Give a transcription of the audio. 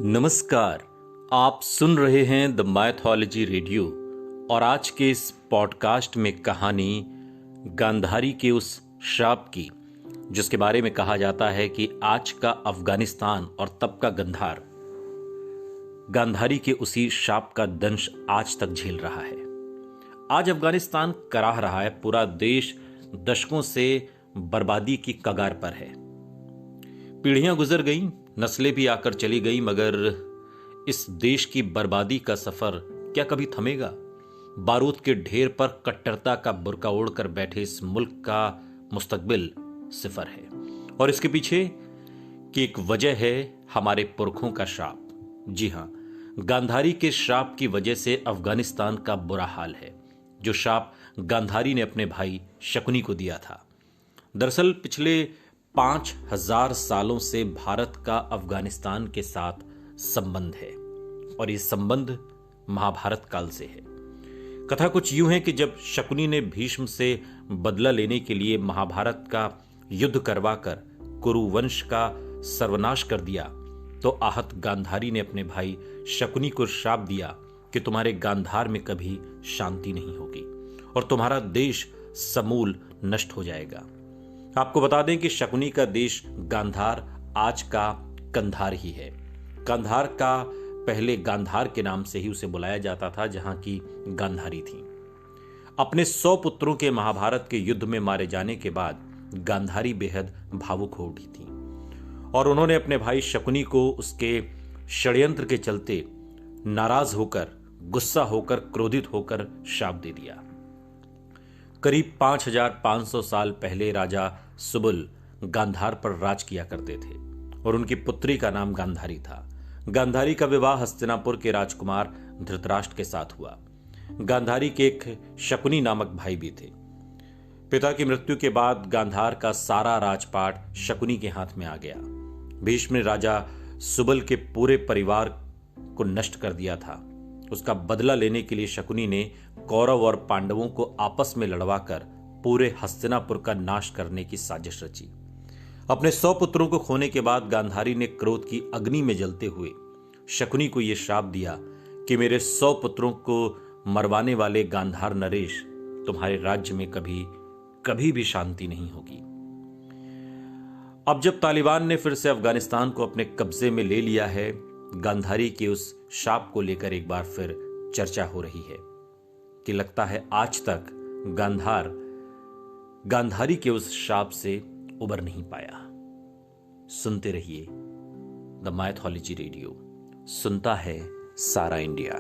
नमस्कार। आप सुन रहे हैं द माइथोलॉजी रेडियो और आज के इस पॉडकास्ट में कहानी गांधारी के उस श्राप की जिसके बारे में कहा जाता है कि आज का अफगानिस्तान और तब का गंधार गांधारी के उसी श्राप का दंश आज तक झेल रहा है। आज अफगानिस्तान कराह रहा है, पूरा देश दशकों से बर्बादी की कगार पर है। पीढ़ियां गुजर गईं, नस्लें भी आकर चली गई, मगर इस देश की बर्बादी का सफर क्या कभी थमेगा? बारूद के ढेर पर कट्टरता का बुर्का ओढ़कर बैठे इस मुल्क का मुस्तकबिल सिफर है और इसके पीछे की एक वजह है हमारे पुरखों का श्राप। जी हां, गांधारी के श्राप की वजह से अफगानिस्तान का बुरा हाल है, जो श्राप गांधारी ने अपने भाई शकुनी को दिया था। दरअसल पिछले 5000 सालों से भारत का अफगानिस्तान के साथ संबंध है और ये संबंध महाभारत काल से है। कथा कुछ यूं है कि जब शकुनी ने भीष्म से बदला लेने के लिए महाभारत का युद्ध करवाकर कुरुवंश का सर्वनाश कर दिया, तो आहत गांधारी ने अपने भाई शकुनी को श्राप दिया कि तुम्हारे गांधार में कभी शांति नहीं होगी और तुम्हारा देश समूल नष्ट हो जाएगा। आपको बता दें कि शकुनी का देश गांधार आज का कंधार ही है। कंधार का पहले गांधार के नाम से ही उसे बुलाया जाता था, जहां की गांधारी थी। अपने 100 पुत्रों के महाभारत के युद्ध में मारे जाने के बाद गांधारी बेहद भावुक हो उठी थी और उन्होंने अपने भाई शकुनी को उसके षड्यंत्र के चलते नाराज होकर, गुस्सा होकर, क्रोधित होकर शाप दे दिया। करीब 5500 साल पहले राजा सुबुल गांधार पर राज किया करते थे और उनकी पुत्री का नाम गांधारी था। गांधारी का विवाह हस्तिनापुर के राजकुमार धृतराष्ट्र के साथ हुआ। गांधारी के एक शकुनी नामक भाई भी थे। पिता की मृत्यु के बाद गांधार का सारा राजपाट शकुनी के हाथ में आ गया। भीष्म ने राजा सुबल के पूरे परिवार को नष्ट कर दिया था। उसका बदला लेने के लिए शकुनी ने कौरव और पांडवों को आपस में लड़वाकर पूरे हस्तिनापुर का नाश करने की साजिश रची। अपने 100 पुत्रों को खोने के बाद गांधारी ने क्रोध की अग्नि में जलते हुए शकुनी को यह श्राप दिया कि मेरे 100 पुत्रों को मरवाने वाले गांधार नरेश, तुम्हारे राज्य में कभी भी शांति नहीं होगी। अब जब तालिबान ने फिर से अफगानिस्तान को अपने कब्जे में ले लिया है, गांधारी के उस शाप को लेकर एक बार फिर चर्चा हो रही है कि लगता है आज तक गांधारी के उस शाप से उबर नहीं पाया। सुनते रहिए द माइथोलॉजी रेडियो, सुनता है सारा इंडिया।